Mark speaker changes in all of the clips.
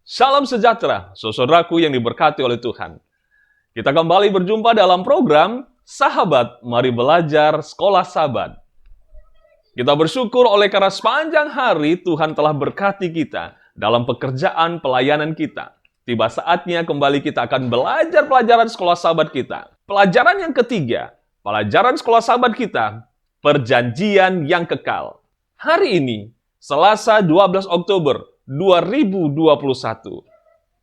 Speaker 1: Salam sejahtera, saudaraku yang diberkati oleh Tuhan. Kita kembali berjumpa dalam program Sahabat Mari Belajar Sekolah Sabat. Kita bersyukur oleh karena sepanjang hari Tuhan telah berkati kita dalam pekerjaan pelayanan kita. Tiba saatnya kembali kita akan belajar pelajaran sekolah sahabat kita. Pelajaran yang ketiga, pelajaran sekolah sahabat kita, perjanjian yang kekal. Hari ini, Selasa 12 Oktober 2021,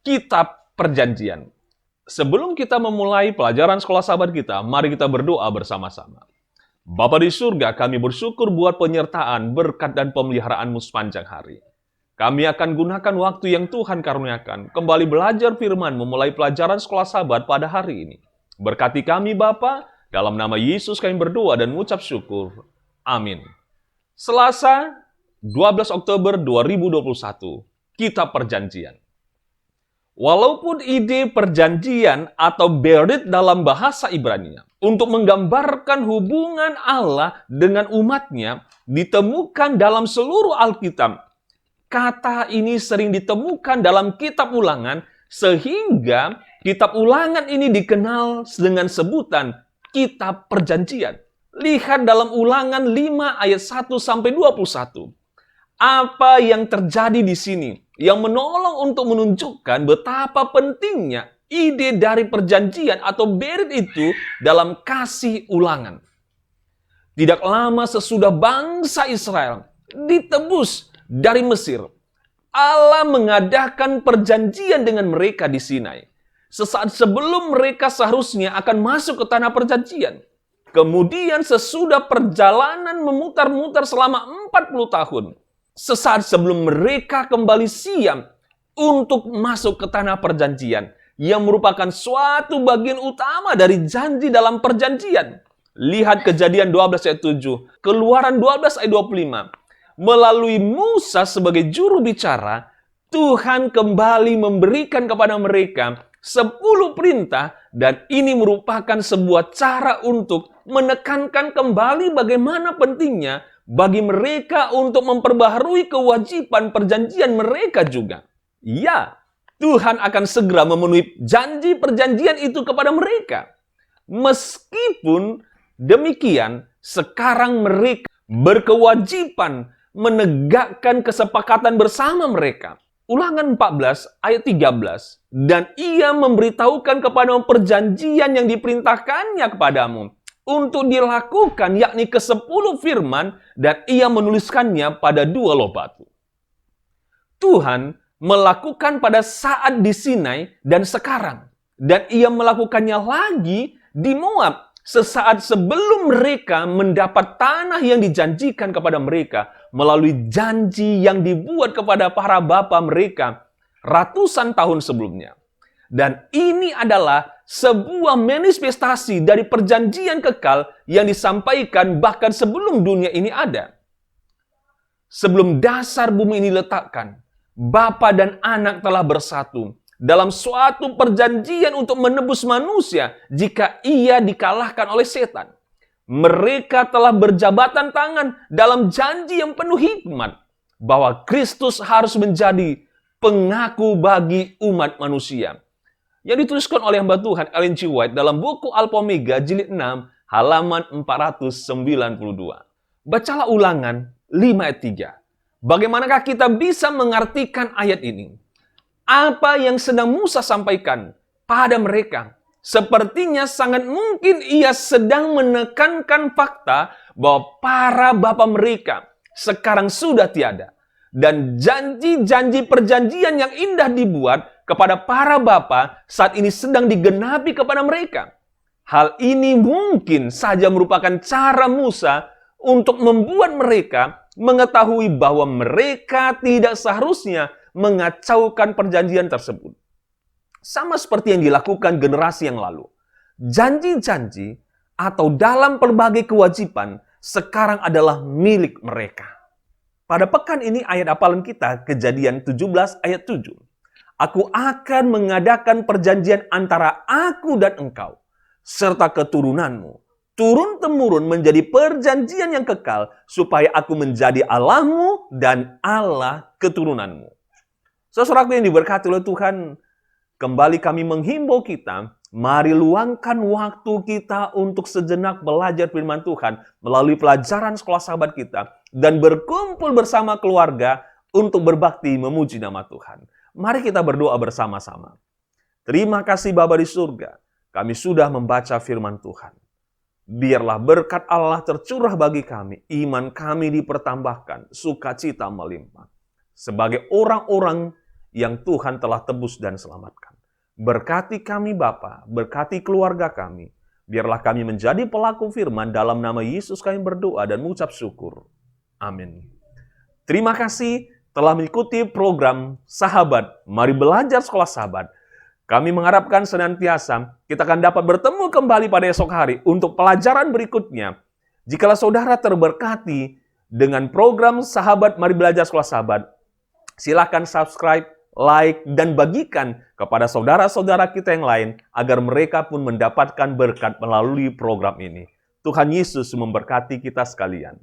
Speaker 1: Kitab Perjanjian. Sebelum kita memulai pelajaran sekolah sahabat kita, mari kita berdoa bersama-sama. Bapa di surga, kami bersyukur buat penyertaan, berkat dan pemeliharaan-Mu sepanjang hari. Kami akan gunakan waktu yang Tuhan karuniakan, kembali belajar firman memulai pelajaran sekolah sahabat pada hari ini. Berkati kami Bapa, dalam nama Yesus kami berdoa dan mengucap syukur. Amin. Selasa 12 Oktober 2021, Kitab Perjanjian. Walaupun ide perjanjian atau berit dalam bahasa Ibrani untuk menggambarkan hubungan Allah dengan umatnya ditemukan dalam seluruh Alkitab, kata ini sering ditemukan dalam kitab Ulangan sehingga kitab Ulangan ini dikenal dengan sebutan Kitab Perjanjian. Lihat dalam Ulangan 5 ayat 1-21. Apa yang terjadi di sini yang menolong untuk menunjukkan betapa pentingnya ide dari perjanjian atau berit itu dalam kasih ulangan. Tidak lama sesudah bangsa Israel ditebus dari Mesir, Allah mengadakan perjanjian dengan mereka di Sinai. Sesaat sebelum mereka seharusnya akan masuk ke tanah perjanjian. Kemudian sesudah perjalanan memutar-mutar selama 40 tahun, sesaat sebelum mereka kembali siap untuk masuk ke tanah perjanjian, yang merupakan suatu bagian utama dari janji dalam perjanjian. Lihat Kejadian 12 ayat 7, Keluaran 12 ayat 25. Melalui Musa sebagai juru bicara, Tuhan kembali memberikan kepada mereka 10 perintah, dan ini merupakan sebuah cara untuk menekankan kembali bagaimana pentingnya bagi mereka untuk memperbaharui kewajiban perjanjian mereka juga. Ya, Tuhan akan segera memenuhi janji perjanjian itu kepada mereka. Meskipun demikian, sekarang mereka berkewajiban menegakkan kesepakatan bersama mereka. Ulangan 14 ayat 13. Dan ia memberitahukan kepadamu perjanjian yang diperintahkannya kepadamu untuk dilakukan, yakni ke-10 firman, dan ia menuliskannya pada 2 loh batu. Tuhan melakukan pada saat di Sinai dan sekarang. Dan ia melakukannya lagi di Moab sesaat sebelum mereka mendapat tanah yang dijanjikan kepada mereka melalui janji yang dibuat kepada para bapa mereka ratusan tahun sebelumnya. Dan ini adalah sebuah manifestasi dari perjanjian kekal yang disampaikan bahkan sebelum dunia ini ada. Sebelum dasar bumi ini diletakkan, Bapa dan Anak telah bersatu dalam suatu perjanjian untuk menebus manusia jika ia dikalahkan oleh setan. Mereka telah berjabatan tangan dalam janji yang penuh hikmat bahwa Kristus harus menjadi pengaku bagi umat manusia. Yang dituliskan oleh hamba Tuhan Ellen G. White dalam buku Alpha Omega jilid 6 halaman 492. Bacalah Ulangan 5 ayat 3. Bagaimanakah kita bisa mengartikan ayat ini? Apa yang sedang Musa sampaikan pada mereka? Sepertinya sangat mungkin ia sedang menekankan fakta bahwa para bapa mereka sekarang sudah tiada. Dan janji-janji perjanjian yang indah dibuat kepada para bapa saat ini sedang digenapi kepada mereka. Hal ini mungkin saja merupakan cara Musa untuk membuat mereka mengetahui bahwa mereka tidak seharusnya mengacaukan perjanjian tersebut. Sama seperti yang dilakukan generasi yang lalu. Janji-janji atau dalam berbagai kewajiban sekarang adalah milik mereka. Pada pekan ini ayat hafalan kita Kejadian 17 ayat 7. Aku akan mengadakan perjanjian antara aku dan engkau, serta keturunanmu, turun-temurun menjadi perjanjian yang kekal, supaya aku menjadi Allahmu dan Allah keturunanmu. Saudaraku yang diberkati oleh Tuhan, kembali kami menghimbau kita, mari luangkan waktu kita untuk sejenak belajar firman Tuhan melalui pelajaran sekolah sahabat kita dan berkumpul bersama keluarga untuk berbakti memuji nama Tuhan. Mari kita berdoa bersama-sama. Terima kasih Bapa di surga, kami sudah membaca firman Tuhan. Biarlah berkat Allah tercurah bagi kami, iman kami dipertambahkan, sukacita melimpah. Sebagai orang-orang yang Tuhan telah tebus dan selamatkan. Berkati kami Bapa, berkati keluarga kami. Biarlah kami menjadi pelaku firman, dalam nama Yesus kami berdoa dan mengucap syukur. Amin. Terima kasih telah mengikuti program Sahabat, Mari Belajar Sekolah Sahabat. Kami mengharapkan senantiasa kita akan dapat bertemu kembali pada esok hari untuk pelajaran berikutnya. Jikalau saudara terberkati dengan program Sahabat Mari Belajar Sekolah Sahabat, silakan subscribe, like, dan bagikan kepada saudara-saudara kita yang lain agar mereka pun mendapatkan berkat melalui program ini. Tuhan Yesus memberkati kita sekalian.